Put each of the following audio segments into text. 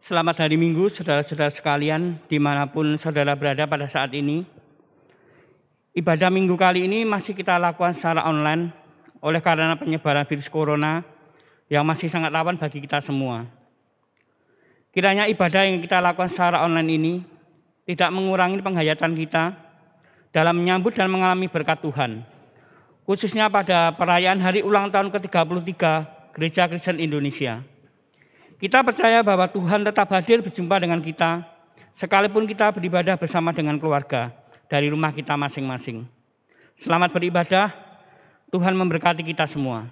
Selamat hari Minggu, saudara-saudara sekalian, dimanapun saudara berada pada saat ini. Ibadah Minggu kali ini masih kita lakukan secara online oleh karena penyebaran virus corona yang masih sangat rawan bagi kita semua. Kiranya ibadah yang kita lakukan secara online ini tidak mengurangi penghayatan kita dalam menyambut dan mengalami berkat Tuhan, khususnya pada perayaan hari ulang tahun ke-33 Gereja Kristen Indonesia. Kita percaya bahwa Tuhan tetap hadir berjumpa dengan kita, sekalipun kita beribadah bersama dengan keluarga dari rumah kita masing-masing. Selamat beribadah, Tuhan memberkati kita semua.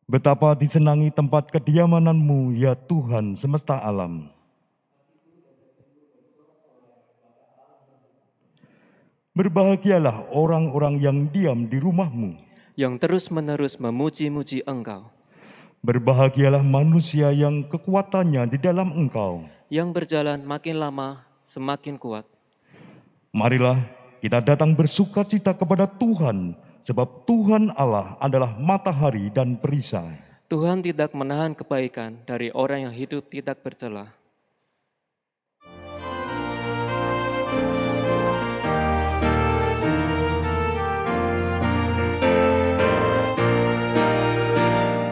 Betapa disenangi tempat kediaman-Mu, ya Tuhan semesta alam. Berbahagialah orang-orang yang diam di rumah-Mu, yang terus-menerus memuji-muji Engkau, berbahagialah manusia yang kekuatannya di dalam Engkau. yang berjalan makin lama semakin kuat. Marilah kita datang bersukacita kepada Tuhan, sebab Tuhan Allah adalah matahari dan perisai. Tuhan tidak menahan kebaikan dari orang yang hidup tidak bercela.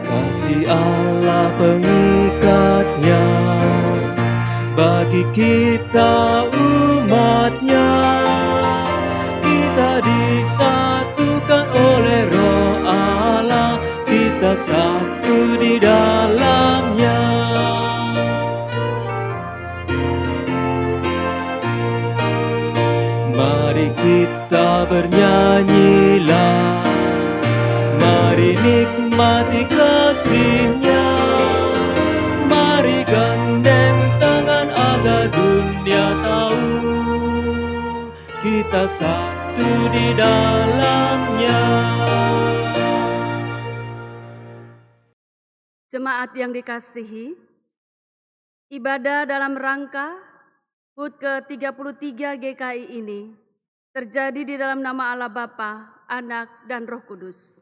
Kasih Allah pengikatnya bagi kita umatnya. Kita disatukan oleh Roh Allah, kita satu di dalamnya. Mari kita bernyanyilah, mari nikmati kasih-Nya, mari gandeng tangan agar dunia tahu kita satu di dalamnya. Jemaat yang dikasihi, ibadah dalam rangka HUT ke-33 GKI ini terjadi di dalam nama Allah Bapa, Anak, dan Roh Kudus.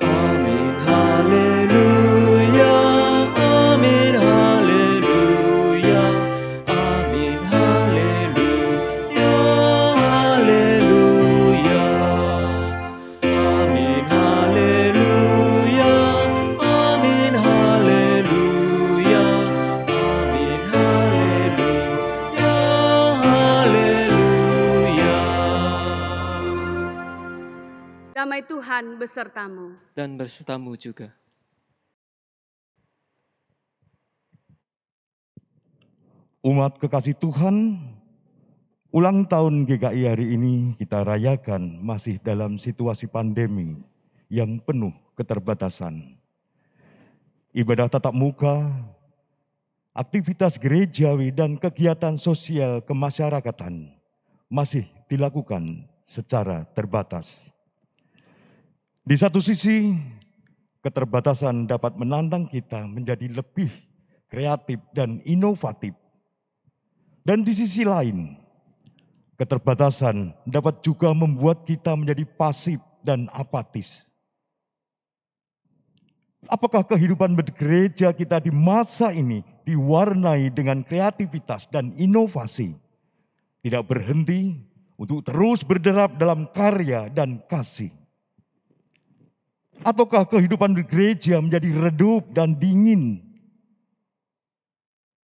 Amin, haleluya, amin, haleluya, amin, haleluya, haleluya, amin, haleluya, amin, haleluya, amin, haleluya, haleluya. Damai Tuhan besertamu. Dan besertamu juga. Umat kekasih Tuhan, ulang tahun GKI hari ini kita rayakan masih dalam situasi pandemi yang penuh keterbatasan. Ibadah tatap muka, aktivitas gerejawi dan kegiatan sosial kemasyarakatan masih dilakukan secara terbatas. Di satu sisi, keterbatasan dapat menantang kita menjadi lebih kreatif, dan inovatif. Dan di sisi lain, keterbatasan dapat juga membuat kita menjadi pasif dan apatis. Apakah kehidupan bergereja kita di masa ini diwarnai dengan kreativitas dan inovasi? Tidak berhenti untuk terus berderap dalam karya dan kasih. Ataukah kehidupan bergereja menjadi redup dan dingin?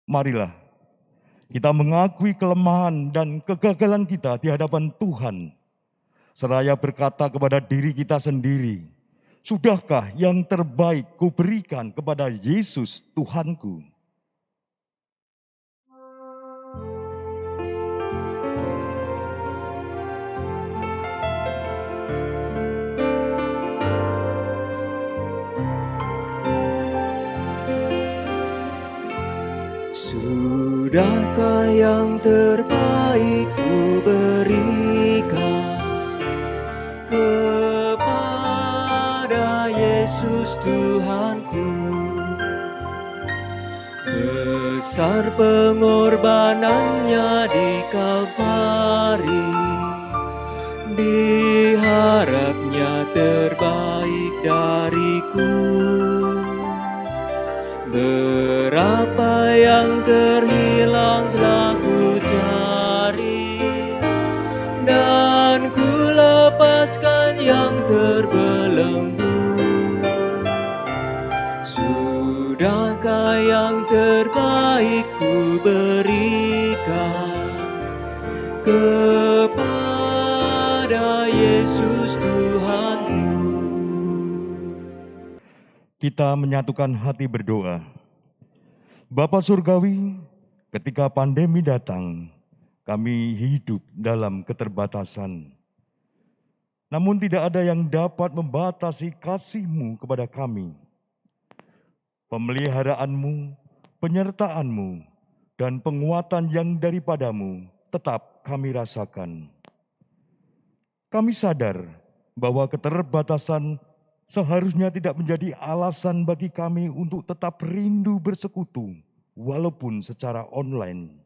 Marilah kita mengakui kelemahan dan kegagalan kita di hadapan Tuhan, seraya berkata kepada diri kita sendiri, sudahkah yang terbaik kuberikan kepada Yesus Tuhanku? Sudahkah yang terbaik ku berikan kepada Yesus Tuhanku? Besar pengorbanannya di Kalvari, diharapnya terbaik dariku. Berapa yang terhilang telah ku cari, dan ku lepaskan yang terbelenggu. Sudahkah yang terbaik ku berikan kepada Yesus Tuhanku? Kita menyatukan hati berdoa. Bapa Surgawi, ketika pandemi datang, kami hidup dalam keterbatasan. Namun tidak ada yang dapat membatasi kasih-Mu kepada kami. Pemeliharaanmu, penyertaan-Mu, dan penguatan yang daripadamu tetap kami rasakan. Kami sadar bahwa keterbatasan seharusnya tidak menjadi alasan bagi kami untuk tetap rindu bersekutu, walaupun secara online.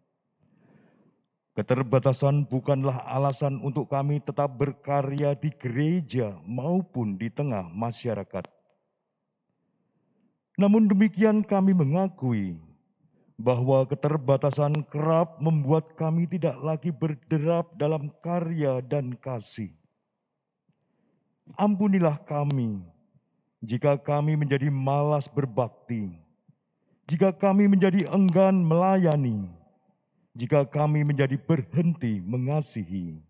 Keterbatasan bukanlah alasan untuk kami tetap berkarya di gereja maupun di tengah masyarakat. Namun demikian kami mengakui bahwa keterbatasan kerap membuat kami tidak lagi berderap dalam karya dan kasih. Ampunilah kami jika kami menjadi malas berbakti, jika kami menjadi enggan melayani, jika kami menjadi berhenti mengasihi.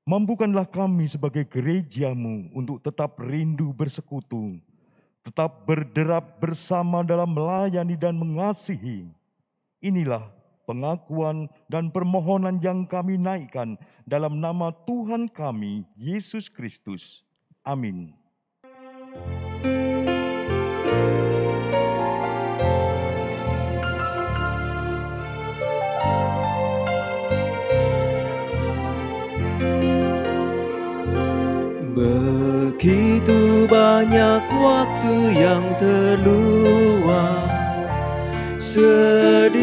Mampukanlah kami sebagai gereja-Mu untuk tetap rindu bersekutu, tetap berderap bersama dalam melayani dan mengasihi. Inilah pengakuan dan permohonan yang kami naikkan dalam nama Tuhan kami, Yesus Kristus. Amin. Begitu banyak waktu yang terluang, sedikit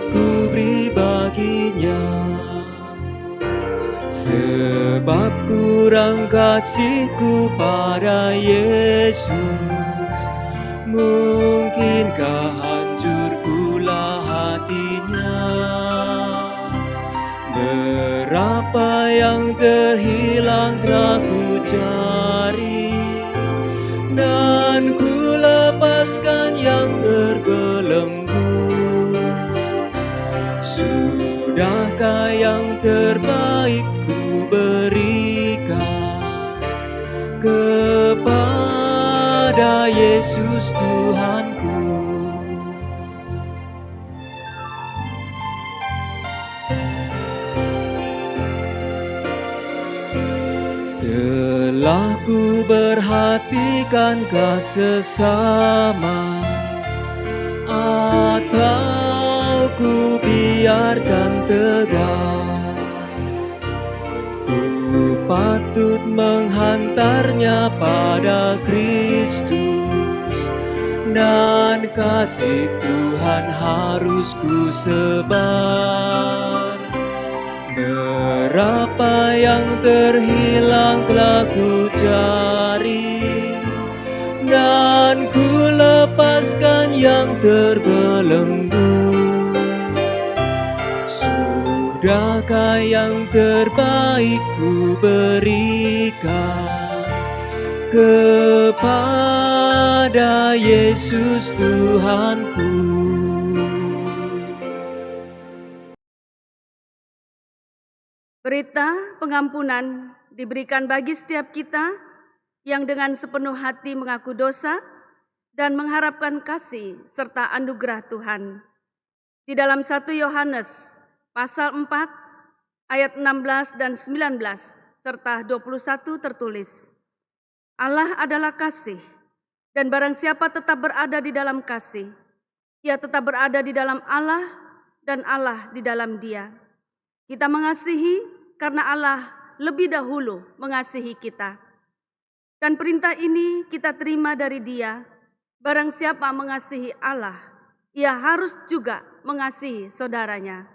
ku beri baginya. Sebab kurang kasihku pada Yesus, mungkinkah hancur pula hatinya? Berapa yang terhilang telah ku cari, dan ku lepaskan yang terbelenggu. Sudahkah yang terbaik ku berikan kepada Yesus Tuhanku? Telah ku perhatikankah sesama, atau ku biarkan tegar? Ku patut menghantarnya pada Kristus, dan kasih Tuhan harus ku sebar. Berapa yang terhilang telah ku cari, dan ku lepaskan yang terbelenggu. Sudahkah yang terbaik ku berikan kepada Yesus Tuhanku? Berita pengampunan diberikan bagi setiap kita yang dengan sepenuh hati mengaku dosa dan mengharapkan kasih serta anugerah Tuhan. Di dalam 1 Yohanes pasal 4 ayat 16 dan 19 serta 21 tertulis, Allah adalah kasih, dan barang siapa tetap berada di dalam kasih, ia tetap berada di dalam Allah dan Allah di dalam dia. Kita mengasihi karena Allah lebih dahulu mengasihi kita. Dan perintah ini kita terima dari Dia, barang siapa mengasihi Allah, ia harus juga mengasihi saudaranya.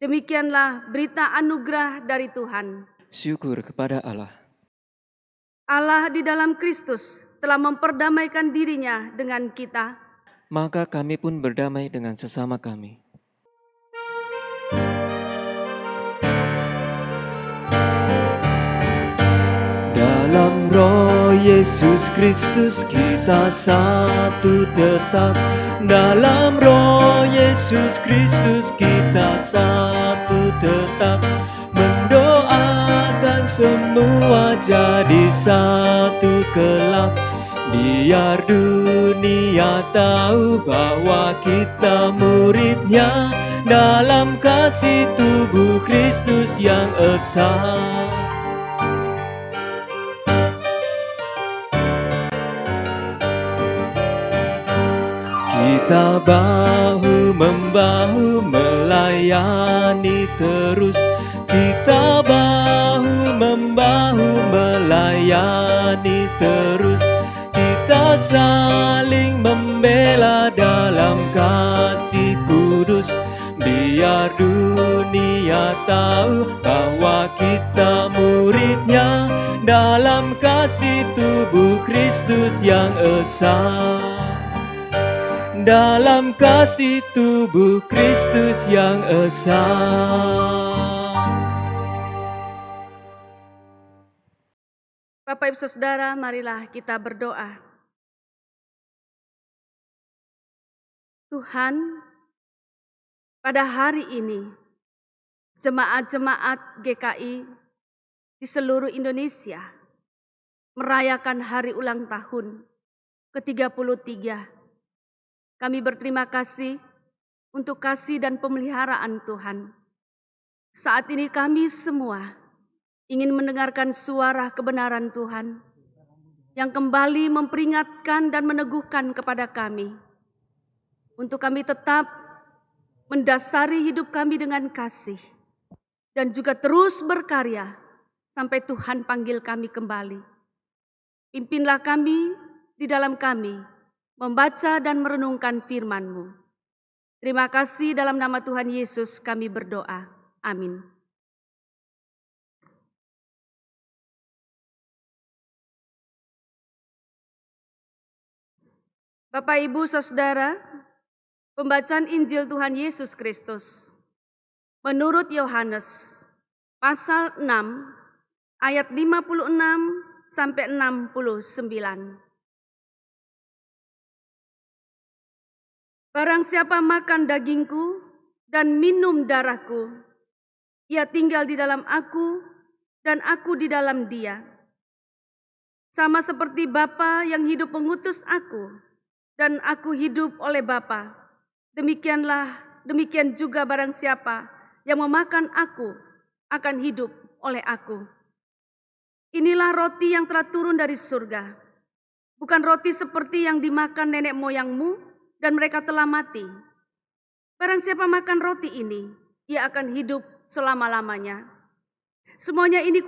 Demikianlah berita anugerah dari Tuhan. Syukur kepada Allah. Allah di dalam Kristus telah memperdamaikan dirinya dengan kita, Maka kami pun berdamai dengan sesama kami. Dalam Roh Yesus Kristus kita satu tetap. Dalam Roh Yesus Kristus kita satu tetap. Mendoakan semua jadi satu kelak. Biar dunia tahu bahwa kita murid-Nya dalam kasih tubuh Kristus yang esa. Kita bahu-membahu melayani terus. Kita bahu-membahu melayani terus. Kita saling membela dalam kasih kudus. Biar dunia tahu bahwa kita murid-Nya dalam kasih tubuh Kristus yang esa. Dalam kasih tubuh Kristus yang esa. Bapak Ibu Saudara, marilah kita berdoa. Tuhan, pada hari ini, jemaat-jemaat GKI di seluruh Indonesia merayakan hari ulang tahun ke-33. Kami berterima kasih untuk kasih dan pemeliharaan Tuhan. Saat ini kami semua ingin mendengarkan suara kebenaran Tuhan yang kembali memperingatkan dan meneguhkan kepada kami untuk kami tetap mendasari hidup kami dengan kasih dan juga terus berkarya sampai Tuhan panggil kami kembali. Pimpinlah kami di dalam kami membaca dan merenungkan firman-Mu. Terima kasih, dalam nama Tuhan Yesus kami berdoa. Amin. Bapak, Ibu, Saudara, pembacaan Injil Tuhan Yesus Kristus menurut Yohanes pasal 6 ayat 56 sampai 69. Barang siapa makan dagingku dan minum darahku, ia tinggal di dalam aku dan aku di dalam dia. Sama seperti Bapa yang hidup mengutus aku dan aku hidup oleh Bapa, demikian juga barang siapa yang memakan aku akan hidup oleh aku. Inilah roti yang telah turun dari surga, bukan roti seperti yang dimakan nenek moyangmu dan mereka telah mati. Barang siapa makan roti ini, ia akan hidup selama-lamanya. Semuanya ini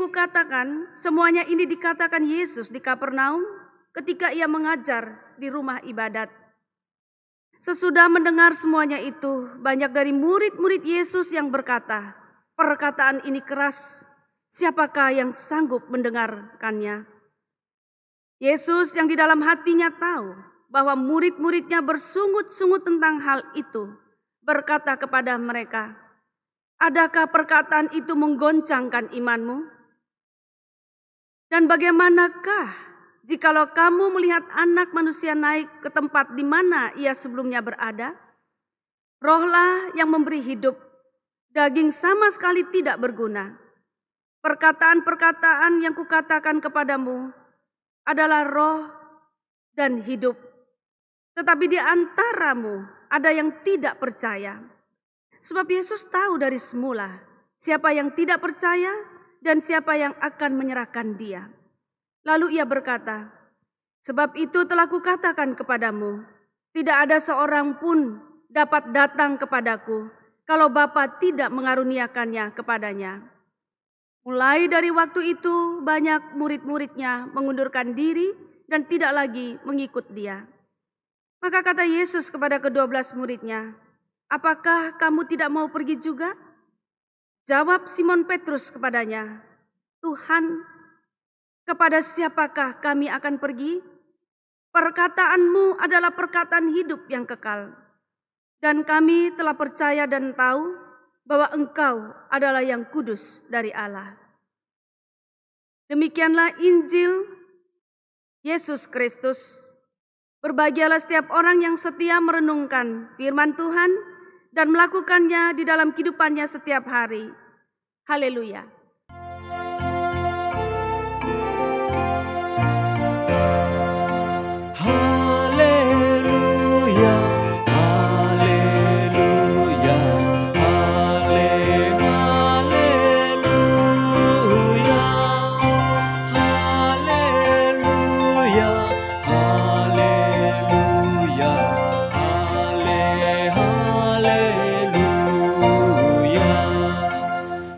dikatakan Yesus di Kapernaum ketika ia mengajar di rumah ibadat. Sesudah mendengar semuanya itu, banyak dari murid-murid Yesus yang berkata, "Perkataan ini keras, siapakah yang sanggup mendengarkannya?" Yesus yang di dalam hatinya tahu bahwa murid-muridnya bersungut-sungut tentang hal itu, berkata kepada mereka, "Adakah perkataan itu menggoncangkan imanmu? Dan bagaimanakah jikalau kamu melihat Anak Manusia naik ke tempat di mana ia sebelumnya berada? Rohlah yang memberi hidup, daging sama sekali tidak berguna. Perkataan-perkataan yang kukatakan kepadamu adalah roh dan hidup. Tetapi di antaramu ada yang tidak percaya." Sebab Yesus tahu dari semula siapa yang tidak percaya dan siapa yang akan menyerahkan Dia. Lalu ia berkata, "Sebab itu telah kukatakan kepadamu, tidak ada seorang pun dapat datang kepadaku kalau Bapa tidak mengaruniakannya kepadanya." Mulai dari waktu itu banyak murid-muridnya mengundurkan diri dan tidak lagi mengikut Dia. Maka kata Yesus kepada ke-12 muridnya, "Apakah kamu tidak mau pergi juga?" Jawab Simon Petrus kepadanya, "Tuhan, kepada siapakah kami akan pergi? Perkataanmu adalah perkataan hidup yang kekal. Dan kami telah percaya dan tahu bahwa Engkau adalah yang kudus dari Allah." Demikianlah Injil Yesus Kristus. Berbahagialah setiap orang yang setia merenungkan firman Tuhan dan melakukannya di dalam kehidupannya setiap hari. Haleluya. Haleluya, haleluya, haleluya, haleluya, haleluya,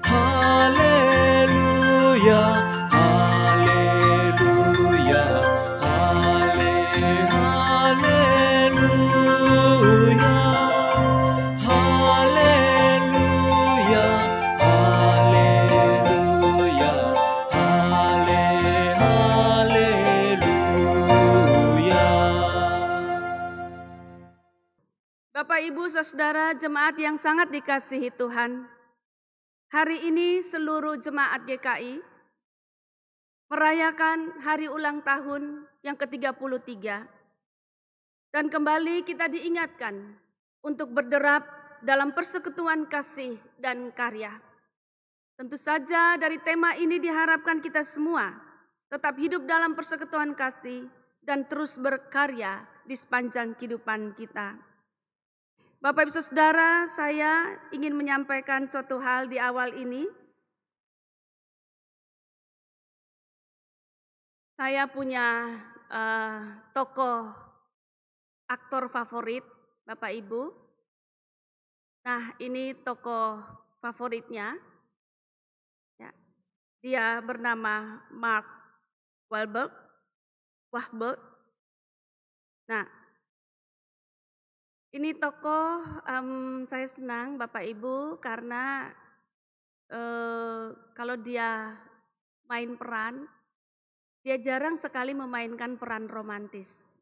haleluya, haleluya, Bapak, Ibu, Saudara, jemaat yang sangat dikasihi Tuhan. Hari ini seluruh jemaat GKI merayakan hari ulang tahun yang ke-33. Dan kembali kita diingatkan untuk berderap dalam persekutuan kasih dan karya. Tentu saja dari tema ini diharapkan kita semua tetap hidup dalam persekutuan kasih dan terus berkarya di sepanjang kehidupan kita. Bapak Ibu Saudara, saya ingin menyampaikan suatu hal di awal ini. Saya punya tokoh aktor favorit, Bapak Ibu. Nah, ini tokoh favoritnya. Ya, dia bernama Mark Wahlberg. Nah, ini tokoh saya senang Bapak Ibu karena kalau dia main peran, dia jarang sekali memainkan peran romantis.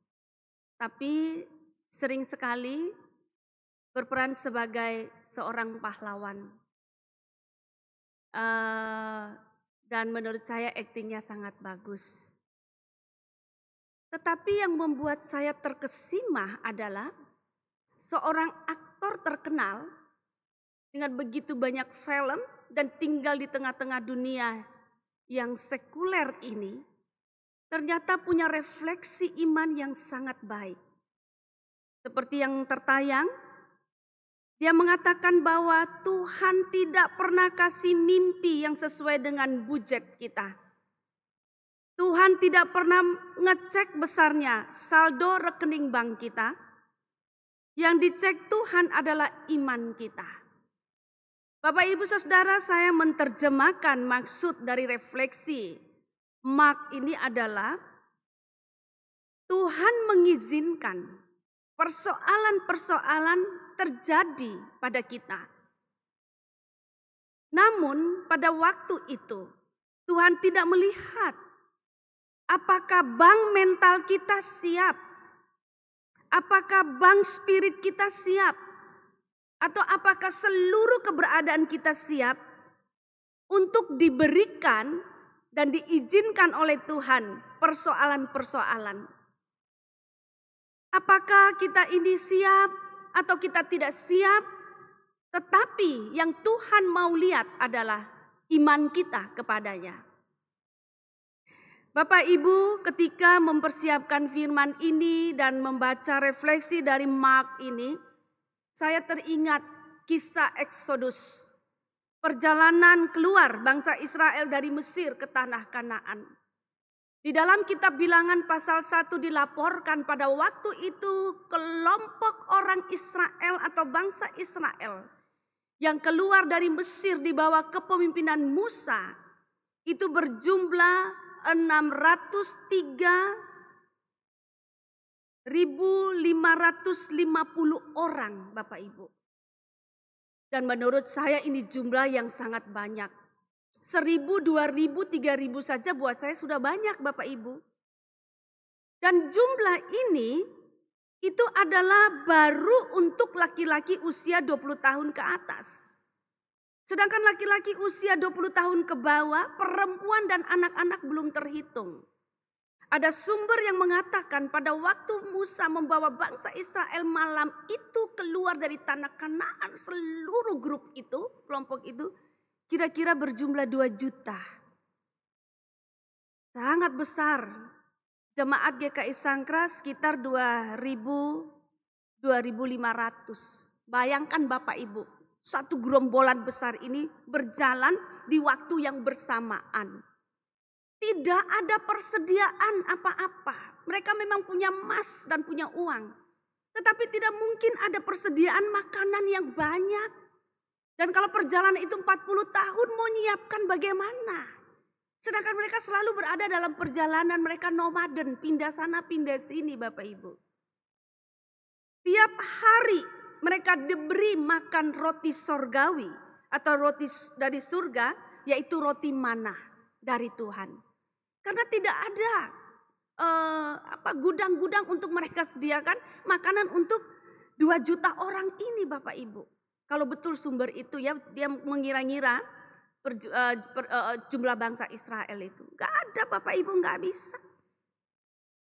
Tapi sering sekali berperan sebagai seorang pahlawan. Dan menurut saya aktingnya sangat bagus. Tetapi yang membuat saya terkesima adalah seorang aktor terkenal dengan begitu banyak film dan tinggal di tengah-tengah dunia yang sekuler ini, ternyata punya refleksi iman yang sangat baik. Seperti yang tertayang, dia mengatakan bahwa Tuhan tidak pernah kasih mimpi yang sesuai dengan budget kita. Tuhan tidak pernah ngecek besarnya saldo rekening bank kita. Yang dicek Tuhan adalah iman kita. Bapak Ibu Saudara, saya menerjemahkan maksud dari refleksi Mark ini adalah Tuhan mengizinkan persoalan-persoalan terjadi pada kita. Namun pada waktu itu Tuhan tidak melihat apakah bank mental kita siap, apakah bank spirit kita siap, atau apakah seluruh keberadaan kita siap untuk diberikan dan diizinkan oleh Tuhan persoalan-persoalan. Apakah kita ini siap atau kita tidak siap? Tetapi yang Tuhan mau lihat adalah iman kita kepadanya. Bapak Ibu, ketika mempersiapkan firman ini dan membaca refleksi dari Mark ini, saya teringat kisah Eksodus, perjalanan keluar bangsa Israel dari Mesir ke tanah Kanaan. Di dalam kitab Bilangan pasal 1 dilaporkan pada waktu itu kelompok orang Israel atau bangsa Israel yang keluar dari Mesir di bawah kepemimpinan Musa itu berjumlah 603.550 orang, Bapak Ibu. Dan menurut saya ini jumlah yang sangat banyak. 1.000, 2.000, 3.000 saja buat saya sudah banyak, Bapak Ibu. Dan jumlah ini itu adalah baru untuk laki-laki usia 20 tahun ke atas. Sedangkan laki-laki usia 20 tahun ke bawah, perempuan dan anak-anak belum terhitung. Ada sumber yang mengatakan pada waktu Musa membawa bangsa Israel malam itu keluar dari tanah Kanaan, seluruh grup itu, kelompok itu, kira-kira berjumlah 2 juta. Sangat besar. Jemaat GKI Sangkra sekitar 2.500. Bayangkan Bapak Ibu, satu gerombolan besar ini berjalan di waktu yang bersamaan. Tidak ada persediaan apa-apa. Mereka memang punya emas dan punya uang. Tetapi tidak mungkin ada persediaan makanan yang banyak. Dan kalau perjalanan itu 40 tahun mau nyiapkan bagaimana? Sedangkan mereka selalu berada dalam perjalanan, mereka nomaden, pindah sana pindah sini Bapak Ibu. Tiap hari mereka diberi makan roti sorgawi atau roti dari surga, yaitu roti manna dari Tuhan. Karena tidak ada gudang-gudang untuk mereka sediakan makanan untuk 2 juta orang ini Bapak Ibu. Kalau betul sumber itu ya, dia mengira-ngira jumlah bangsa Israel itu. Gak ada Bapak Ibu, gak bisa.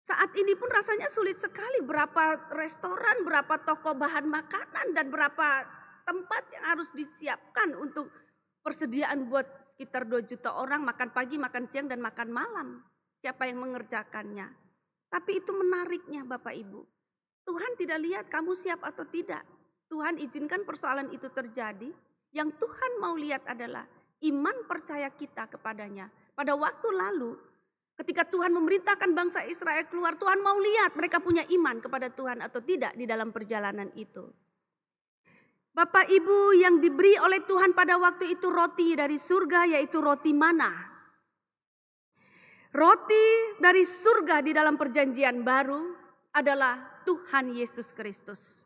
Saat ini pun rasanya sulit sekali, berapa restoran, berapa toko bahan makanan, dan berapa tempat yang harus disiapkan untuk persediaan buat sekitar 2 juta orang makan pagi, makan siang, dan makan malam. Siapa yang mengerjakannya? Tapi itu menariknya Bapak Ibu. Tuhan tidak lihat kamu siap atau tidak. Tuhan izinkan persoalan itu terjadi. Yang Tuhan mau lihat adalah iman percaya kita kepadanya. Pada waktu lalu, ketika Tuhan memerintahkan bangsa Israel keluar, Tuhan mau lihat mereka punya iman kepada Tuhan atau tidak di dalam perjalanan itu. Bapak Ibu, yang diberi oleh Tuhan pada waktu itu roti dari surga, yaitu roti manna. Roti dari surga di dalam perjanjian baru adalah Tuhan Yesus Kristus.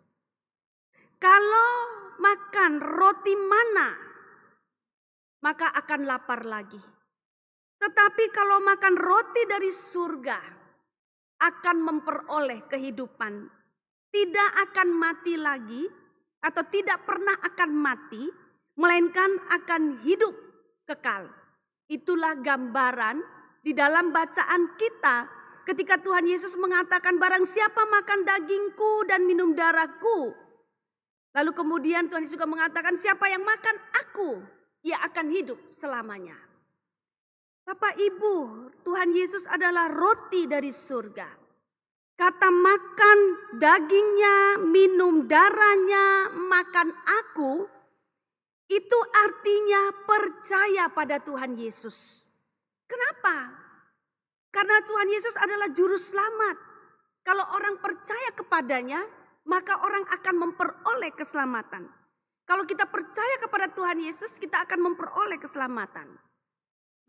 Kalau makan roti manna, maka akan lapar lagi. Tetapi kalau makan roti dari surga, akan memperoleh kehidupan. Tidak akan mati lagi, atau tidak pernah akan mati, melainkan akan hidup kekal. Itulah gambaran di dalam bacaan kita ketika Tuhan Yesus mengatakan, barang siapa makan dagingku dan minum darahku. Lalu kemudian Tuhan Yesus juga mengatakan, siapa yang makan aku, ia akan hidup selamanya. Bapak Ibu, Tuhan Yesus adalah roti dari surga. Kata makan dagingnya, minum darahnya, makan aku, itu artinya percaya pada Tuhan Yesus. Kenapa? Karena Tuhan Yesus adalah juru selamat. Kalau orang percaya kepadanya, maka orang akan memperoleh keselamatan. Kalau kita percaya kepada Tuhan Yesus, kita akan memperoleh keselamatan.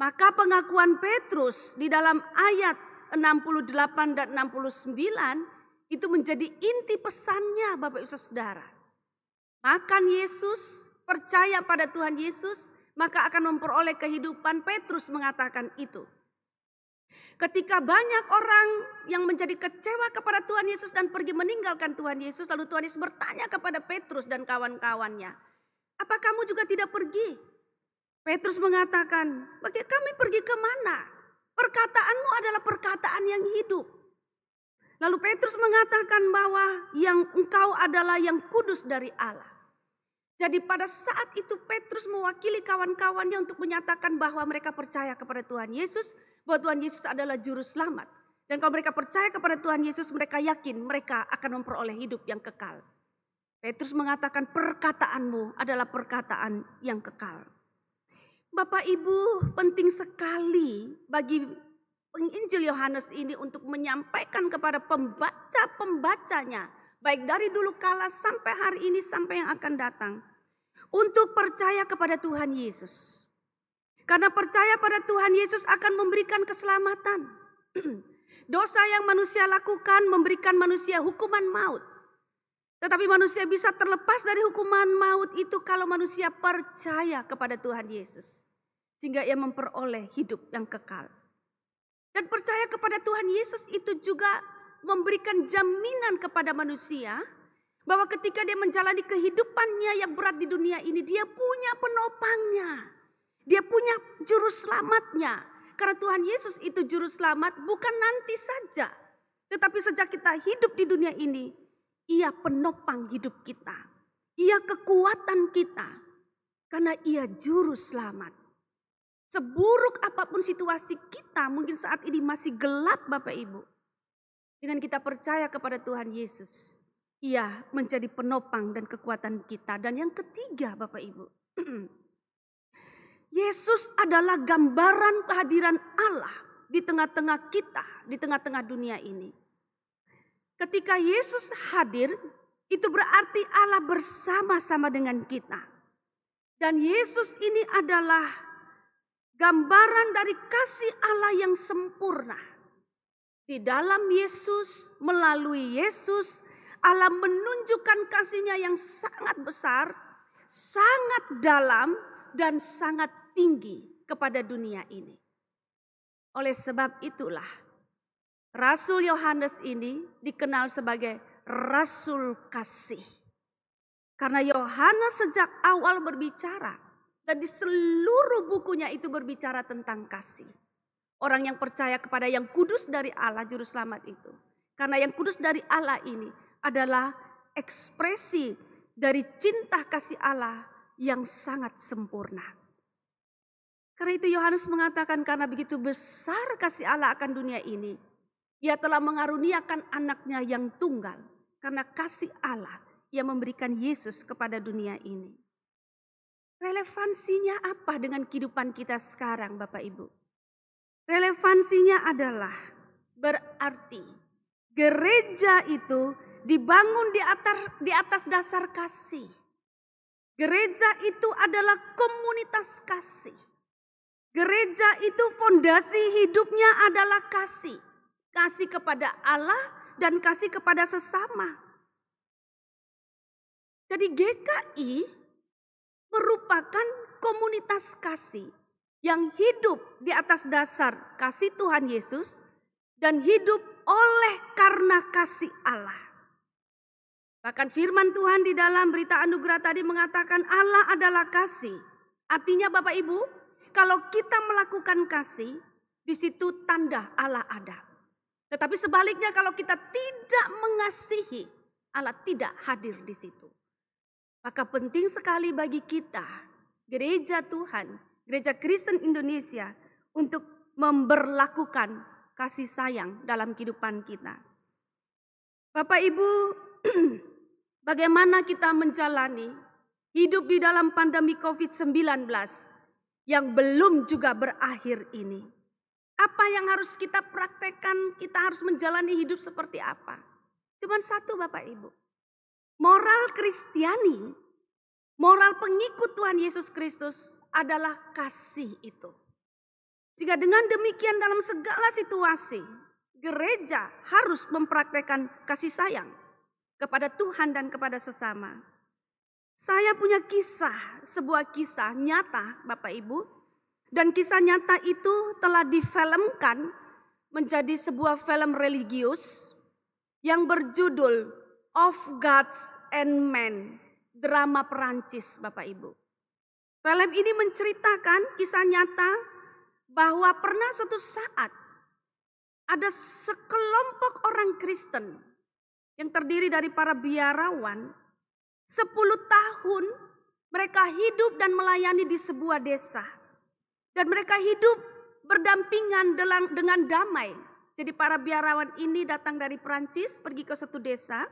Maka pengakuan Petrus di dalam ayat 68 dan 69 itu menjadi inti pesannya Bapak Ibu Saudara. Makan Yesus, percaya pada Tuhan Yesus, maka akan memperoleh kehidupan. Petrus mengatakan itu. Ketika banyak orang yang menjadi kecewa kepada Tuhan Yesus dan pergi meninggalkan Tuhan Yesus, lalu Tuhan Yesus bertanya kepada Petrus dan kawan-kawannya, "Apa kamu juga tidak pergi?" Petrus mengatakan, "Bagi kami pergi kemana? Perkataanmu adalah perkataan yang hidup." Lalu Petrus mengatakan bahwa yang engkau adalah yang kudus dari Allah. Jadi pada saat itu Petrus mewakili kawan-kawannya untuk menyatakan bahwa mereka percaya kepada Tuhan Yesus, bahwa Tuhan Yesus adalah juru selamat. Dan kalau mereka percaya kepada Tuhan Yesus, mereka yakin mereka akan memperoleh hidup yang kekal. Petrus mengatakan perkataanmu adalah perkataan yang kekal. Bapak Ibu, penting sekali bagi penginjil Yohanes ini untuk menyampaikan kepada pembaca-pembacanya, baik dari dulu kala sampai hari ini sampai yang akan datang, untuk percaya kepada Tuhan Yesus. Karena percaya pada Tuhan Yesus akan memberikan keselamatan. Dosa yang manusia lakukan memberikan manusia hukuman maut. Tetapi manusia bisa terlepas dari hukuman maut itu kalau manusia percaya kepada Tuhan Yesus. Sehingga ia memperoleh hidup yang kekal. Dan percaya kepada Tuhan Yesus itu juga memberikan jaminan kepada manusia bahwa ketika dia menjalani kehidupannya yang berat di dunia ini, dia punya penopangnya. Dia punya juru selamatnya. Karena Tuhan Yesus itu juru selamat bukan nanti saja. Tetapi sejak kita hidup di dunia ini, Ia penopang hidup kita. Ia kekuatan kita. Karena Ia juru selamat. Seburuk apapun situasi kita, mungkin saat ini masih gelap Bapak Ibu. Dengan kita percaya kepada Tuhan Yesus, Ia menjadi penopang dan kekuatan kita. Dan yang ketiga Bapak Ibu, Yesus adalah gambaran kehadiran Allah di tengah-tengah kita, di tengah-tengah dunia ini. Ketika Yesus hadir, itu berarti Allah bersama-sama dengan kita. Dan Yesus ini adalah gambaran dari kasih Allah yang sempurna. Di dalam Yesus, melalui Yesus, Allah menunjukkan kasih-Nya yang sangat besar, sangat dalam, dan sangat tinggi kepada dunia ini. Oleh sebab itulah, Rasul Yohanes ini dikenal sebagai Rasul Kasih. Karena Yohanes sejak awal berbicara, dan di seluruh bukunya itu berbicara tentang kasih. Orang yang percaya kepada yang kudus dari Allah, juru selamat itu. Karena yang kudus dari Allah ini adalah ekspresi dari cinta kasih Allah yang sangat sempurna. Karena itu Yohanes mengatakan karena begitu besar kasih Allah akan dunia ini, Ia telah mengaruniakan anaknya yang tunggal. Karena kasih Allah yang memberikan Yesus kepada dunia ini. Relevansinya apa dengan kehidupan kita sekarang Bapak Ibu? Relevansinya adalah berarti gereja itu dibangun di atas dasar kasih. Gereja itu adalah komunitas kasih. Gereja itu fondasi hidupnya adalah kasih. Kasih kepada Allah dan kasih kepada sesama. Jadi GKI merupakan komunitas kasih yang hidup di atas dasar kasih Tuhan Yesus dan hidup oleh karena kasih Allah. Bahkan firman Tuhan di dalam berita anugerah tadi mengatakan Allah adalah kasih. Artinya Bapak Ibu, kalau kita melakukan kasih, di situ tanda Allah ada. Tetapi sebaliknya kalau kita tidak mengasihi, Allah tidak hadir di situ. Maka penting sekali bagi kita, gereja Tuhan, gereja Kristen Indonesia, untuk memberlakukan kasih sayang dalam kehidupan kita. Bapak Ibu, bagaimana kita menjalani hidup di dalam pandemi COVID-19 yang belum juga berakhir ini? Apa yang harus kita praktekkan? Kita harus menjalani hidup seperti apa? Cuman satu Bapak Ibu. Moral Kristiani, moral pengikut Tuhan Yesus Kristus adalah kasih itu. Jika dengan demikian dalam segala situasi, gereja harus mempraktekkan kasih sayang kepada Tuhan dan kepada sesama. Saya punya kisah, sebuah kisah nyata Bapak Ibu. Dan kisah nyata itu telah difilmkan menjadi sebuah film religius yang berjudul Of Gods and Men, drama Perancis Bapak Ibu. Film ini menceritakan kisah nyata bahwa pernah suatu saat ada sekelompok orang Kristen yang terdiri dari para biarawan. 10 tahun mereka hidup dan melayani di sebuah desa. Dan mereka hidup berdampingan dengan damai. Jadi para biarawan ini datang dari Perancis pergi ke suatu desa.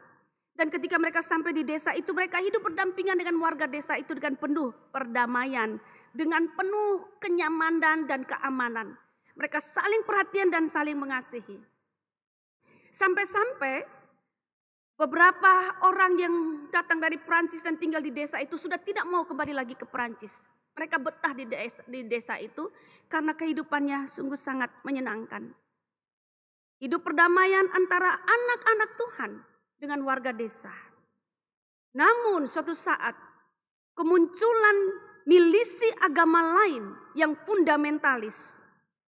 Dan ketika mereka sampai di desa itu mereka hidup berdampingan dengan warga desa itu dengan penuh perdamaian. Dengan penuh kenyamanan dan keamanan. Mereka saling perhatian dan saling mengasihi. Sampai-sampai beberapa orang yang datang dari Perancis dan tinggal di desa itu sudah tidak mau kembali lagi ke Perancis. Mereka betah di desa itu karena kehidupannya sungguh sangat menyenangkan. Hidup perdamaian antara anak-anak Tuhan dengan warga desa. Namun suatu saat kemunculan milisi agama lain yang fundamentalis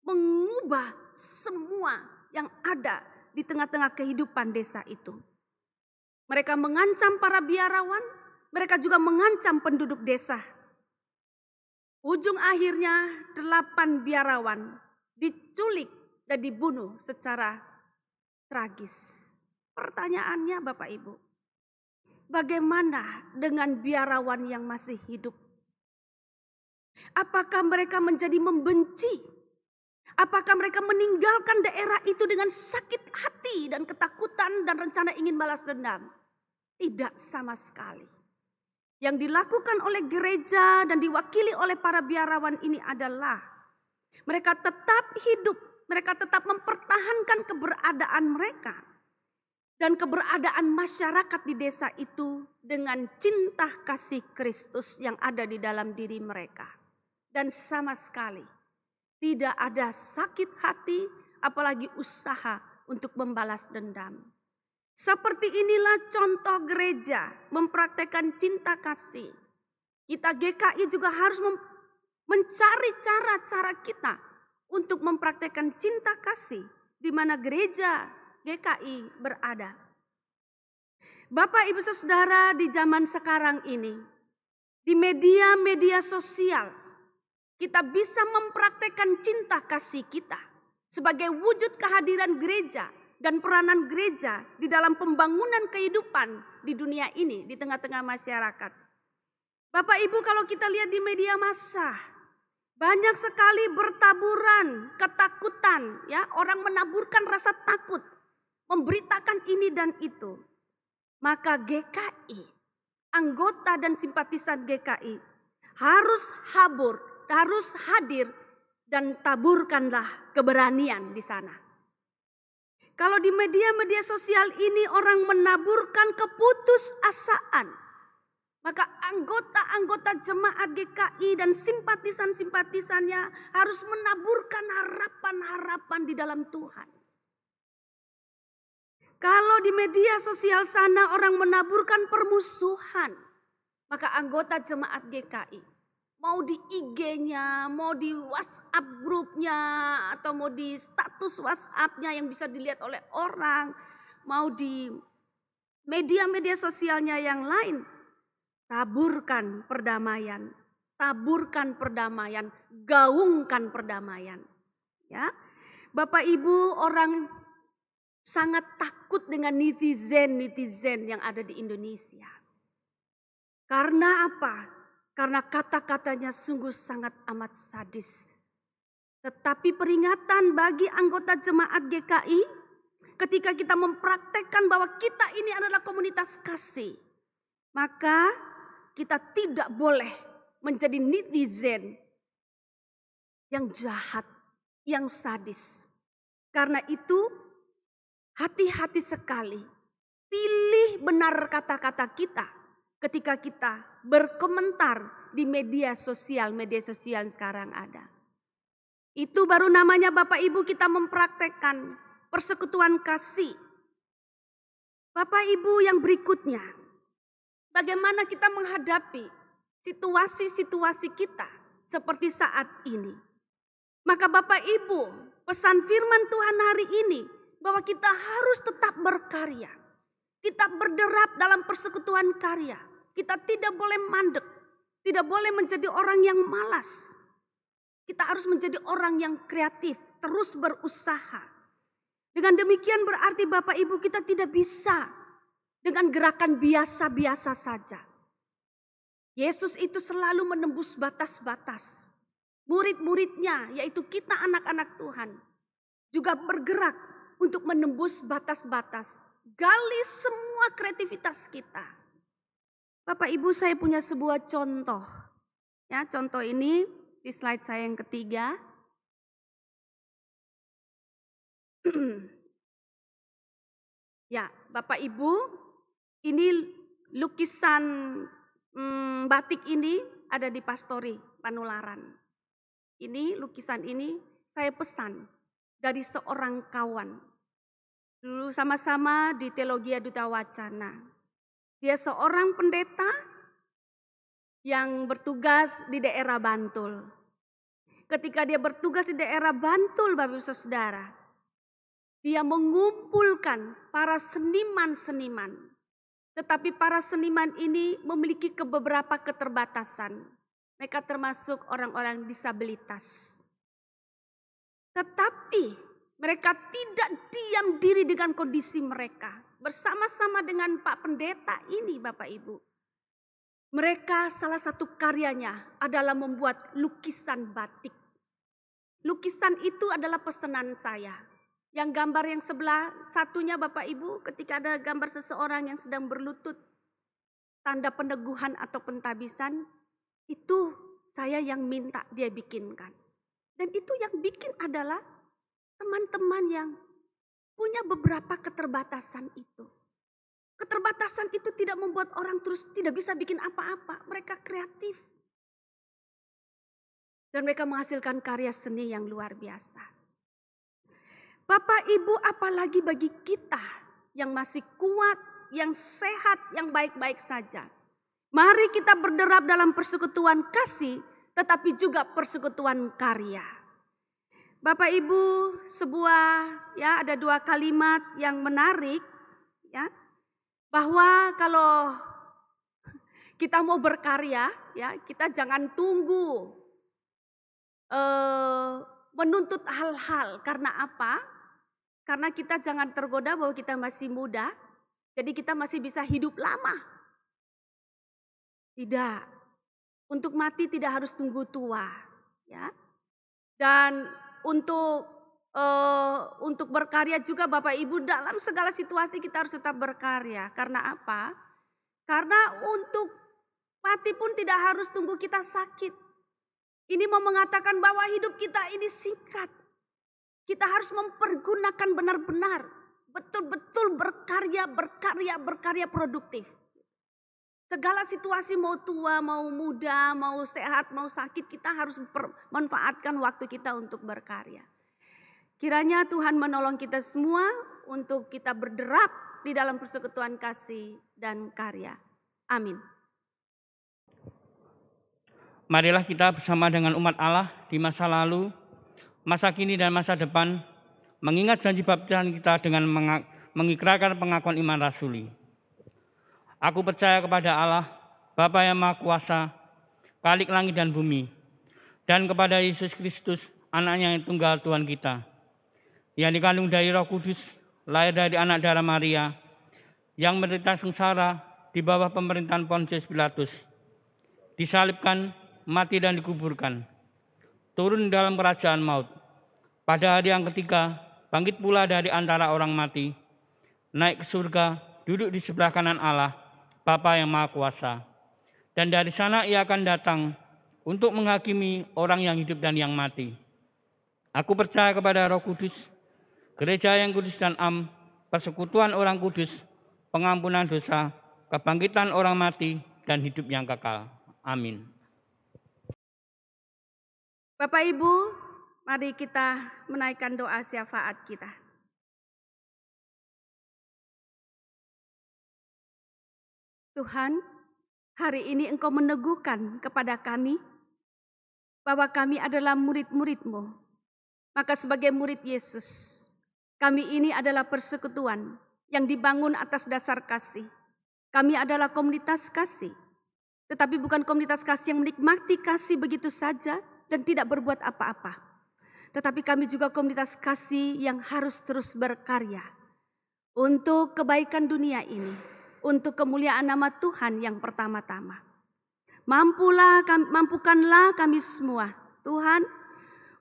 mengubah semua yang ada di tengah-tengah kehidupan desa itu. Mereka mengancam para biarawan, mereka juga mengancam penduduk desa. Ujung akhirnya 8 biarawan diculik dan dibunuh secara tragis. Pertanyaannya Bapak Ibu, bagaimana dengan biarawan yang masih hidup? Apakah mereka menjadi membenci? Apakah mereka meninggalkan daerah itu dengan sakit hati dan ketakutan dan rencana ingin balas dendam? Tidak sama sekali. Yang dilakukan oleh gereja dan diwakili oleh para biarawan ini adalah mereka tetap hidup, mereka tetap mempertahankan keberadaan mereka dan keberadaan masyarakat di desa itu dengan cinta kasih Kristus yang ada di dalam diri mereka. Dan sama sekali tidak ada sakit hati apalagi usaha untuk membalas dendam. Seperti inilah contoh gereja mempraktekkan cinta kasih. Kita GKI juga harus mencari cara-cara kita untuk mempraktekkan cinta kasih di mana gereja GKI berada. Bapak Ibu Saudara, di zaman sekarang ini, di media-media sosial, kita bisa mempraktekkan cinta kasih kita sebagai wujud kehadiran gereja dan peranan gereja di dalam pembangunan kehidupan di dunia ini, di tengah-tengah masyarakat. Bapak Ibu, kalau kita lihat di media massa, banyak sekali bertaburan ketakutan, ya, orang menaburkan rasa takut, memberitakan ini dan itu. Maka GKI, anggota dan simpatisan GKI harus hadir dan taburkanlah keberanian di sana. Kalau di media-media sosial ini orang menaburkan keputusasaan, maka anggota-anggota jemaat GKI dan simpatisan-simpatisannya harus menaburkan harapan-harapan di dalam Tuhan. Kalau di media sosial sana orang menaburkan permusuhan, maka anggota jemaat GKI mau di IG-nya, mau di WhatsApp grupnya, atau mau di status WhatsApp-nya yang bisa dilihat oleh orang, mau di media-media sosialnya yang lain, taburkan perdamaian, gaungkan perdamaian. Ya, Bapak Ibu, orang sangat takut dengan netizen yang ada di Indonesia. Karena apa? Karena kata-katanya sungguh sangat amat sadis. Tetapi peringatan bagi anggota jemaat GKI ketika kita mempraktekkan bahwa kita ini adalah komunitas kasih, maka kita tidak boleh menjadi netizen yang jahat, yang sadis. Karena itu hati-hati sekali, pilih benar kata-kata kita ketika kita berkomentar di media sosial yang sekarang ada. Itu baru namanya Bapak Ibu kita mempraktekkan persekutuan kasih. Bapak Ibu, yang berikutnya, bagaimana kita menghadapi situasi-situasi kita seperti saat ini. Maka Bapak Ibu, pesan firman Tuhan hari ini bahwa kita harus tetap berkarya. Kita berderap dalam persekutuan karya. Kita tidak boleh mandek, tidak boleh menjadi orang yang malas. Kita harus menjadi orang yang kreatif, terus berusaha. Dengan demikian berarti Bapak Ibu, kita tidak bisa dengan gerakan biasa-biasa saja. Yesus itu selalu menembus batas-batas. Murid-muridnya, yaitu kita anak-anak Tuhan, juga bergerak untuk menembus batas-batas. Gali semua kreativitas kita. Bapak Ibu, saya punya sebuah contoh. Ya, contoh ini di slide saya yang ketiga. Ya, Bapak Ibu, ini lukisan batik ini ada di Pastori Panularan. Ini lukisan ini saya pesan dari seorang kawan. Dulu sama-sama di Teologia Duta Wacana. Dia seorang pendeta yang bertugas di daerah Bantul. Ketika dia bertugas di daerah Bantul, Bapak Ibu Saudara, dia mengumpulkan para seniman-seniman. Tetapi para seniman ini memiliki beberapa keterbatasan. Mereka termasuk orang-orang disabilitas. Tetapi mereka tidak diam diri dengan kondisi mereka. Bersama-sama dengan Pak Pendeta ini Bapak Ibu. Mereka salah satu karyanya adalah membuat lukisan batik. Lukisan itu adalah pesanan saya. Yang gambar yang sebelah satunya Bapak Ibu, ketika ada gambar seseorang yang sedang berlutut. Tanda peneguhan atau pentabisan, itu saya yang minta dia bikinkan. Dan itu yang bikin adalah teman-teman yang punya beberapa keterbatasan itu. Keterbatasan itu tidak membuat orang terus tidak bisa bikin apa-apa. Mereka kreatif. Dan mereka menghasilkan karya seni yang luar biasa. Bapak Ibu, apalagi bagi kita yang masih kuat, yang sehat, yang baik-baik saja. Mari kita berderap dalam persekutuan kasih, tetapi juga persekutuan karya. Bapak Ibu, ada dua kalimat yang menarik, ya, bahwa kalau kita mau berkarya, ya, kita jangan tunggu menuntut hal-hal. Karena apa? Karena kita jangan tergoda bahwa kita masih muda, jadi kita masih bisa hidup lama. Tidak, untuk mati tidak harus tunggu tua, ya. Dan untuk berkarya juga Bapak Ibu, dalam segala situasi kita harus tetap berkarya. Karena apa? Karena untuk mati pun tidak harus tunggu kita sakit. Ini mau mengatakan bahwa hidup kita ini singkat. Kita harus mempergunakan benar-benar, betul-betul berkarya produktif. Segala situasi mau tua, mau muda, mau sehat, mau sakit, kita harus memanfaatkan waktu kita untuk berkarya. Kiranya Tuhan menolong kita semua untuk kita berderap di dalam persekutuan kasih dan karya. Amin. Marilah kita bersama dengan umat Allah di masa lalu, masa kini dan masa depan, mengingat janji baptisan kita dengan mengikrarkan pengakuan iman rasuli. Aku percaya kepada Allah, Bapa yang Maha Kuasa, Khalik langit dan bumi, dan kepada Yesus Kristus, anaknya yang tunggal Tuhan kita, yang dikandung dari Roh Kudus, lahir dari anak darah Maria, yang menderita sengsara di bawah pemerintahan Pontius Pilatus, disalibkan, mati dan dikuburkan, turun dalam kerajaan maut, pada hari yang ketiga bangkit pula dari antara orang mati, naik ke surga, duduk di sebelah kanan Allah, Bapa yang Maha Kuasa. Dan dari sana ia akan datang untuk menghakimi orang yang hidup dan yang mati. Aku percaya kepada Roh Kudus, gereja yang kudus dan am, persekutuan orang kudus, pengampunan dosa, kebangkitan orang mati, dan hidup yang kekal. Amin. Bapak Ibu, mari kita menaikkan doa syafaat kita. Tuhan, hari ini Engkau meneguhkan kepada kami bahwa kami adalah murid-murid-Mu. Maka sebagai murid Yesus, kami ini adalah persekutuan yang dibangun atas dasar kasih. Kami adalah komunitas kasih, tetapi bukan komunitas kasih yang menikmati kasih begitu saja dan tidak berbuat apa-apa. Tetapi kami juga komunitas kasih yang harus terus berkarya untuk kebaikan dunia ini, untuk kemuliaan nama Tuhan yang pertama-tama. Mampukanlah kami semua, Tuhan,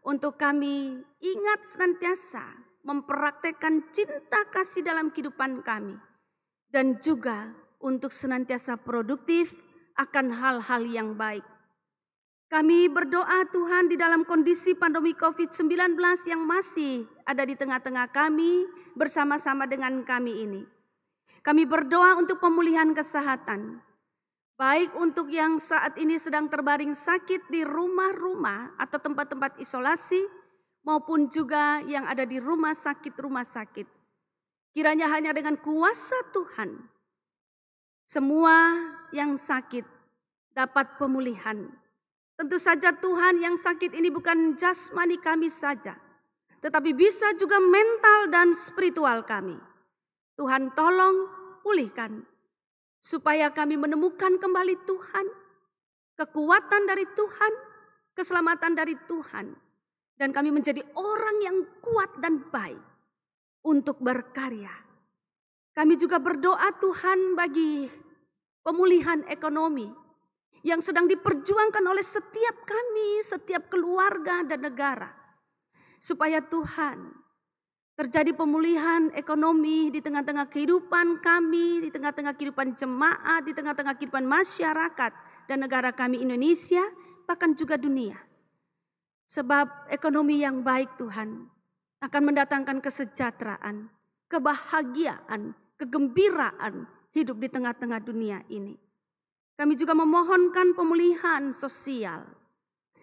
untuk kami ingat senantiasa mempraktekkan cinta kasih dalam kehidupan kami. Dan juga untuk senantiasa produktif akan hal-hal yang baik. Kami berdoa Tuhan di dalam kondisi pandemi COVID-19 yang masih ada di tengah-tengah kami bersama-sama dengan kami ini. Kami berdoa untuk pemulihan kesehatan. Baik untuk yang saat ini sedang terbaring sakit di rumah-rumah atau tempat-tempat isolasi, maupun juga yang ada di rumah sakit. Kiranya hanya dengan kuasa Tuhan, semua yang sakit dapat pemulihan. Tentu saja Tuhan, yang sakit ini bukan jasmani kami saja, tetapi bisa juga mental dan spiritual kami. Tuhan tolong pulihkan, supaya kami menemukan kembali Tuhan, kekuatan dari Tuhan, keselamatan dari Tuhan. Dan kami menjadi orang yang kuat dan baik untuk berkarya. Kami juga berdoa Tuhan bagi pemulihan ekonomi yang sedang diperjuangkan oleh setiap kami, setiap keluarga dan negara. Supaya Tuhan, terjadi pemulihan ekonomi di tengah-tengah kehidupan kami, di tengah-tengah kehidupan jemaat, di tengah-tengah kehidupan masyarakat dan negara kami Indonesia, bahkan juga dunia. Sebab ekonomi yang baik Tuhan akan mendatangkan kesejahteraan, kebahagiaan, kegembiraan hidup di tengah-tengah dunia ini. Kami juga memohonkan pemulihan sosial.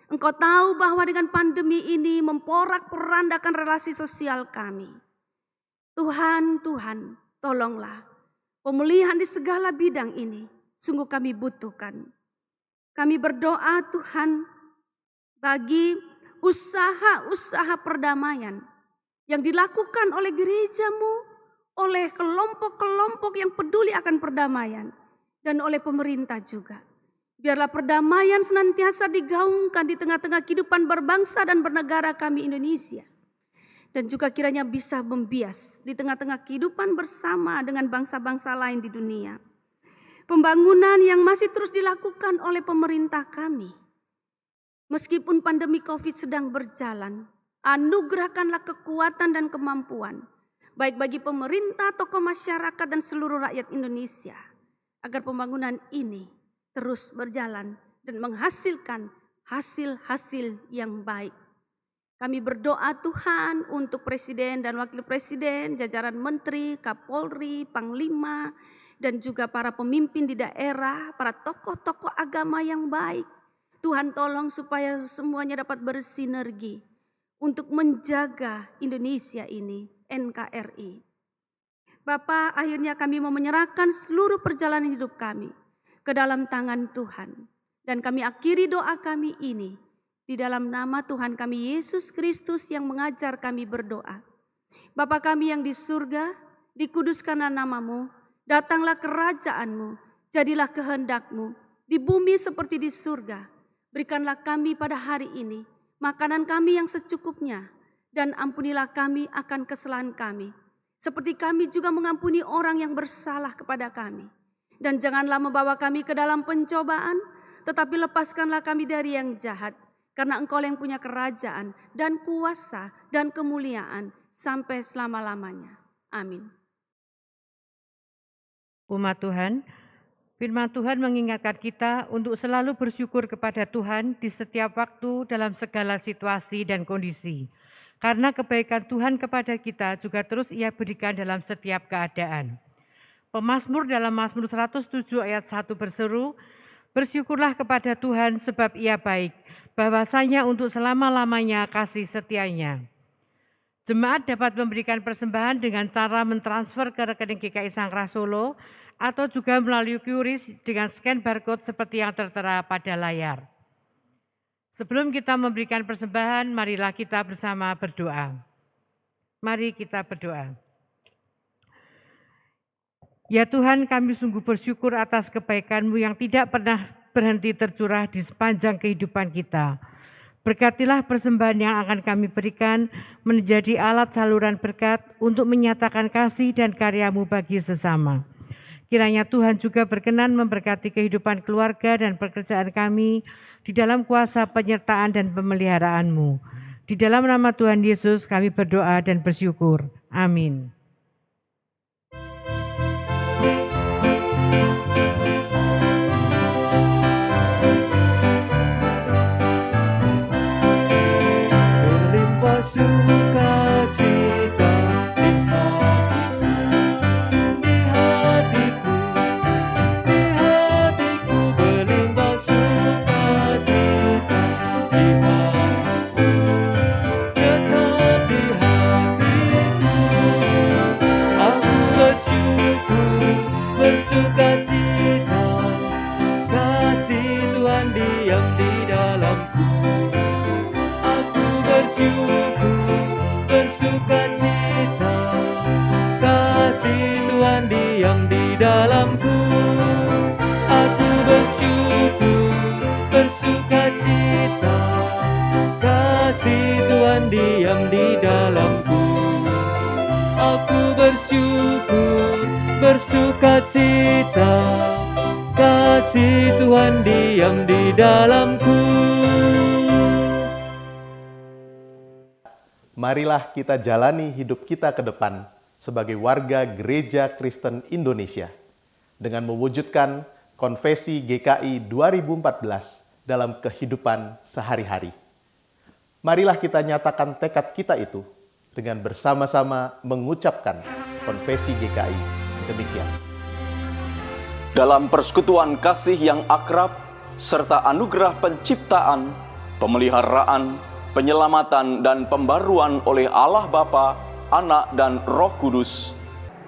Engkau tahu bahwa dengan pandemi ini memporak-porandakan relasi sosial kami. Tuhan, tolonglah pemulihan di segala bidang ini. Sungguh kami butuhkan. Kami berdoa Tuhan bagi usaha-usaha perdamaian yang dilakukan oleh gereja-Mu, oleh kelompok-kelompok yang peduli akan perdamaian, dan oleh pemerintah juga. Biarlah perdamaian senantiasa digaungkan di tengah-tengah kehidupan berbangsa dan bernegara kami Indonesia. Dan juga kiranya bisa membias di tengah-tengah kehidupan bersama dengan bangsa-bangsa lain di dunia. Pembangunan yang masih terus dilakukan oleh pemerintah kami. Meskipun pandemi COVID sedang berjalan, anugerahkanlah kekuatan dan kemampuan, baik bagi pemerintah, tokoh masyarakat, dan seluruh rakyat Indonesia, agar pembangunan ini terus berjalan dan menghasilkan hasil-hasil yang baik. Kami berdoa Tuhan untuk Presiden dan Wakil Presiden, jajaran Menteri, Kapolri, Panglima, dan juga para pemimpin di daerah, para tokoh-tokoh agama yang baik. Tuhan tolong supaya semuanya dapat bersinergi untuk menjaga Indonesia ini, NKRI. Bapa, akhirnya kami mau menyerahkan seluruh perjalanan hidup kami ke dalam tangan Tuhan. Dan kami akhiri doa kami ini di dalam nama Tuhan kami Yesus Kristus yang mengajar kami berdoa. Bapa kami yang di surga, dikuduskanlah nama-Mu, datanglah kerajaan-Mu, jadilah kehendak-Mu, di bumi seperti di surga. Berikanlah kami pada hari ini makanan kami yang secukupnya, dan ampunilah kami akan kesalahan kami, seperti kami juga mengampuni orang yang bersalah kepada kami. Dan janganlah membawa kami ke dalam pencobaan, tetapi lepaskanlah kami dari yang jahat. Karena Engkau yang punya kerajaan dan kuasa dan kemuliaan sampai selama-lamanya. Amin. Umat Tuhan, firman Tuhan mengingatkan kita untuk selalu bersyukur kepada Tuhan di setiap waktu dalam segala situasi dan kondisi. Karena kebaikan Tuhan kepada kita juga terus Ia berikan dalam setiap keadaan. Pemazmur dalam Mazmur 107 ayat 1 berseru, bersyukurlah kepada Tuhan sebab Ia baik, bahwasanya untuk selama-lamanya kasih setianya. Jemaat dapat memberikan persembahan dengan cara mentransfer ke rekening GKI Sangkrah Solo atau juga melalui QRIS dengan scan barcode seperti yang tertera pada layar. Sebelum kita memberikan persembahan, marilah kita bersama berdoa. Mari kita berdoa. Ya Tuhan, kami sungguh bersyukur atas kebaikan-Mu yang tidak pernah berhenti tercurah di sepanjang kehidupan kita. Berkatilah persembahan yang akan kami berikan menjadi alat saluran berkat untuk menyatakan kasih dan karya-Mu bagi sesama. Kiranya Tuhan juga berkenan memberkati kehidupan keluarga dan pekerjaan kami di dalam kuasa penyertaan dan pemeliharaan-Mu. Di dalam nama Tuhan Yesus kami berdoa dan bersyukur. Amin. Berlimpah sukacita di hatiku, berlimpah sukacita di hatiku, tetap di hatiku. Aku bersukacita, kasih Tuhan diam di dalamku. Aku bersukacita, kasih Tuhan diam di dalamku. Aku bersukacita, kasih Tuhan diam di dalamku. Aku bersukacita, kasih Tuhan diam di dalamku. Marilah kita jalani hidup kita ke depan sebagai warga Gereja Kristen Indonesia dengan mewujudkan Konfesi GKI 2014 dalam kehidupan sehari-hari. Marilah kita nyatakan tekad kita itu dengan bersama-sama mengucapkan Konfesi GKI demikian. Dalam persekutuan kasih yang akrab, serta anugerah penciptaan, pemeliharaan, penyelamatan dan pembaruan oleh Allah Bapa, Anak dan Roh Kudus.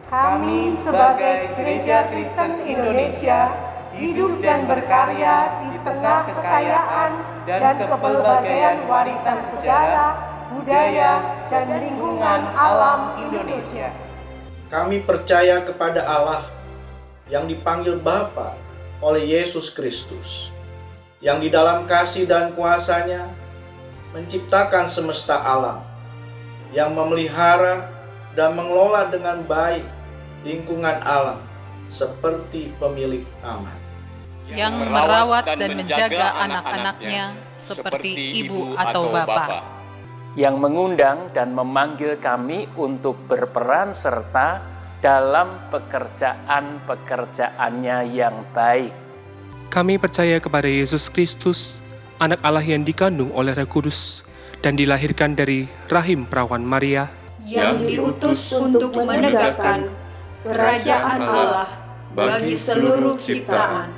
Kami sebagai Gereja Kristen Indonesia hidup dan berkarya di tengah kekayaan dan kepelbagaian warisan sejarah, budaya, dan lingkungan alam Indonesia. Kami percaya kepada Allah yang dipanggil Bapa oleh Yesus Kristus, yang di dalam kasih dan kuasa-Nya menciptakan semesta alam, yang memelihara dan mengelola dengan baik lingkungan alam seperti pemilik taman, yang merawat dan menjaga anak-anaknya seperti ibu atau bapa, yang mengundang dan memanggil kami untuk berperan serta dalam pekerjaan-pekerjaannya yang baik. Kami percaya kepada Yesus Kristus, Anak Allah yang dikandung oleh Roh Kudus dan dilahirkan dari rahim perawan Maria, yang diutus untuk menegakkan kerajaan Allah bagi seluruh ciptaan,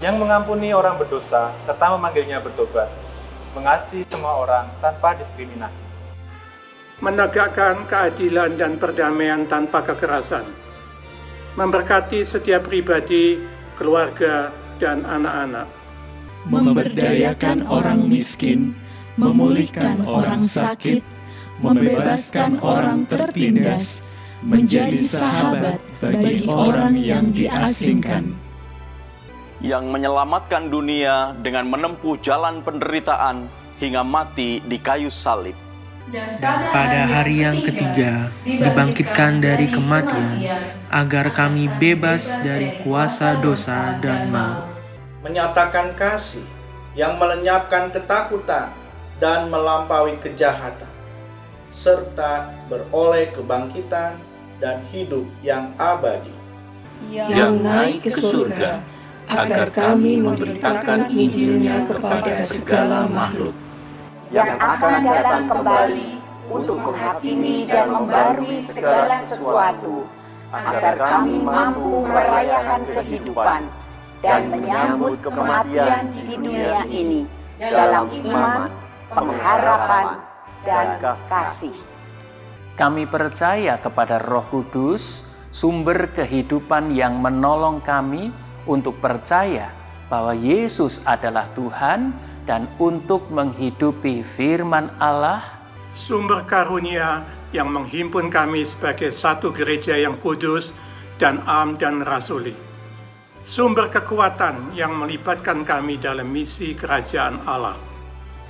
yang mengampuni orang berdosa serta memanggilnya bertobat, mengasihi semua orang tanpa diskriminasi, menegakkan keadilan dan perdamaian tanpa kekerasan, memberkati setiap pribadi, keluarga, dan anak-anak, memberdayakan orang miskin, memulihkan orang sakit, membebaskan orang tertindas, menjadi sahabat bagi orang yang diasingkan, yang menyelamatkan dunia dengan menempuh jalan penderitaan hingga mati di kayu salib. Dan pada hari yang ketiga dibangkitkan dari kematian, agar kami bebas dari kuasa dosa dan maut. Menyatakan kasih yang melenyapkan ketakutan dan melampaui kejahatan, serta beroleh kebangkitan dan hidup yang abadi, yang naik ke surga, agar kami memberitakan Injil-Nya kepada segala makhluk, yang akan datang kembali untuk menghakimi dan membarui segala sesuatu, agar kami mampu merayakan kehidupan dan menyambut kematian di dunia ini dalam iman, pengharapan, dan kasih. Kami percaya kepada Roh Kudus, sumber kehidupan yang menolong kami untuk percaya bahwa Yesus adalah Tuhan dan untuk menghidupi firman Allah, sumber karunia yang menghimpun kami sebagai satu gereja yang kudus dan am dan rasuli, sumber kekuatan yang melibatkan kami dalam misi kerajaan Allah.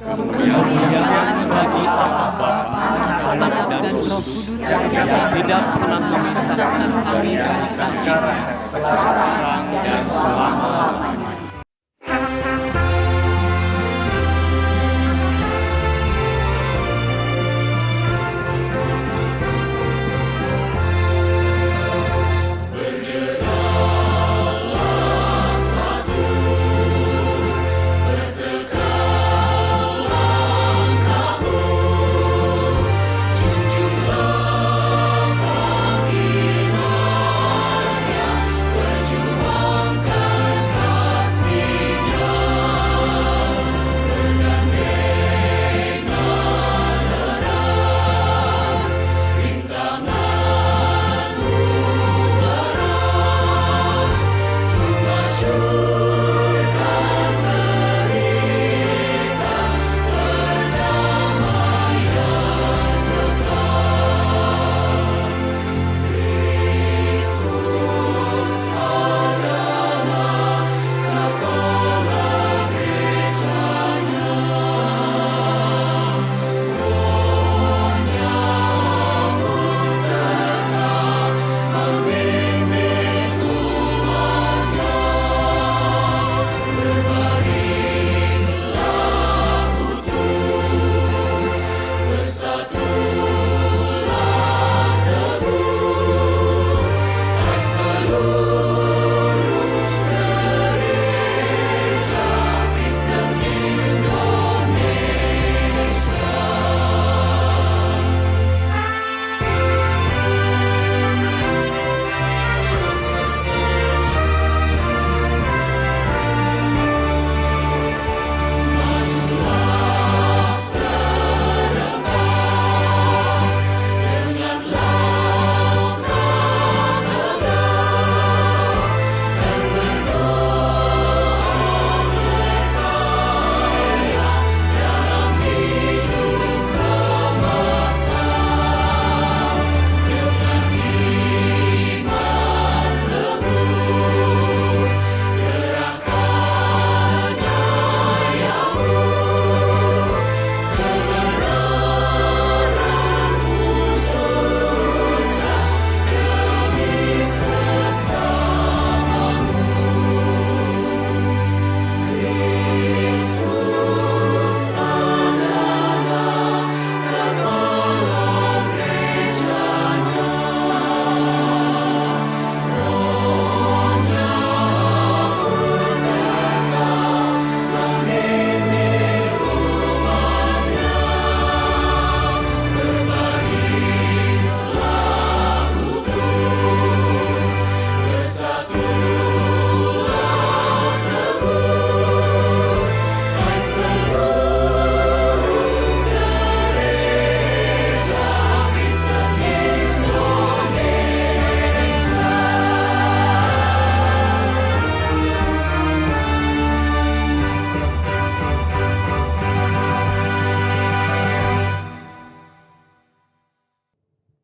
Kemuliaan bagi Allah Bapa, Anak dan Roh Kudus yang tidak pernah memisahkan kami sekarang dan selama-lamanya.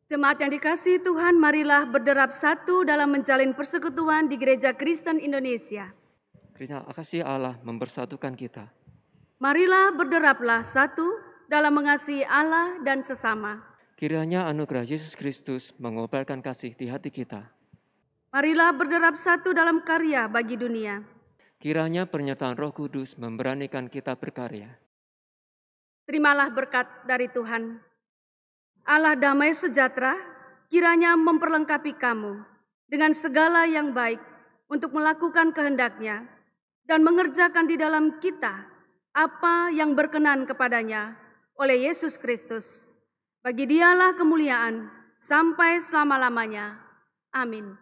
Jemaat yang dikasihi Tuhan, marilah berderap satu dalam menjalin persekutuan di Gereja Kristen Indonesia. Kiranya kasih Allah mempersatukan kita. Marilah berderaplah satu dalam mengasihi Allah dan sesama. Kiranya anugerah Yesus Kristus mengobarkan kasih di hati kita. Marilah berderap satu dalam karya bagi dunia. Kiranya pernyataan Roh Kudus memberanikan kita berkarya. Terimalah berkat dari Tuhan. Allah damai sejahtera, kiranya memperlengkapi kamu dengan segala yang baik untuk melakukan kehendak-Nya dan mengerjakan di dalam kita apa yang berkenan kepadanya oleh Yesus Kristus. Bagi Dialah kemuliaan sampai selama-lamanya. Amin.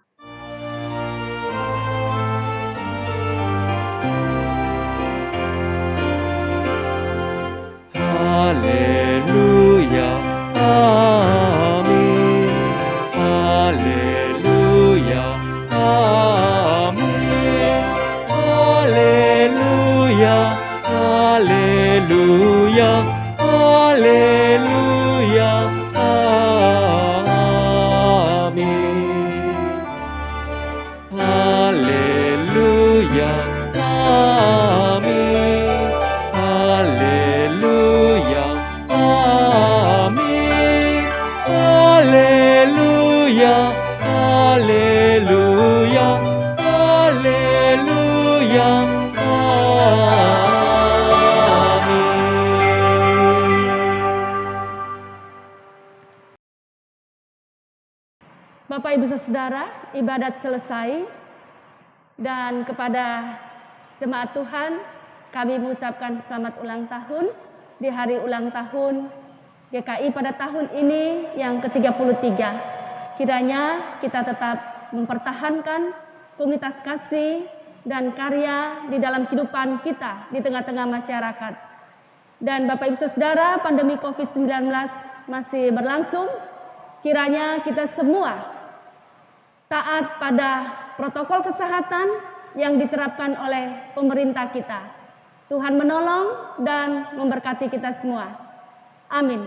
Haleluya, amin. Haleluya. Amin. Haleluya, haleluya, haleluya. Amin. Haleluya. Amin. Haleluya. Amin. Haleluya. Haleluya. Haleluya. Bapak Ibu Saudara, ibadat selesai dan kepada jemaat Tuhan kami mengucapkan selamat ulang tahun di hari ulang tahun GKI pada tahun ini yang ke-33. Kiranya kita tetap mempertahankan komunitas kasih dan karya di dalam kehidupan kita di tengah-tengah masyarakat. Dan Bapak Ibu Saudara, pandemi COVID-19 masih berlangsung. Kiranya kita semua taat pada protokol kesehatan yang diterapkan oleh pemerintah kita. Tuhan menolong dan memberkati kita semua. Amin.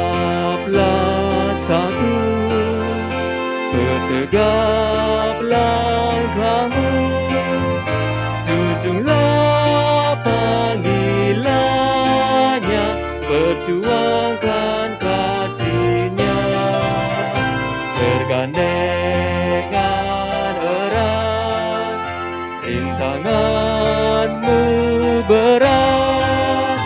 Berderaplah satu, bertegap langkahmu, junjunglah panggilannya, perjuangkan kasihnya, bergandengan erat, rintanganmu berat,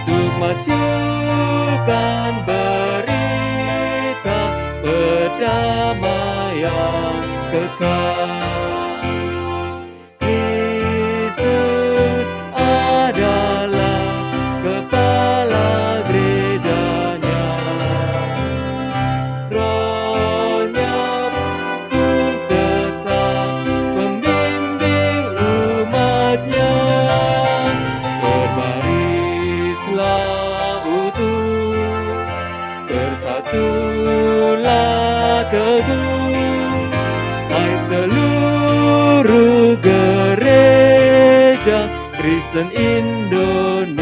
untuk masukkan berita perdamaian kekal. Kristus adalah kepala gerejanya, Roh-Nya pun tetap membimbing umat-Nya. Berbarislah utuh, bersatulah teguh, hai seluruh gereja Kristen Indonesia.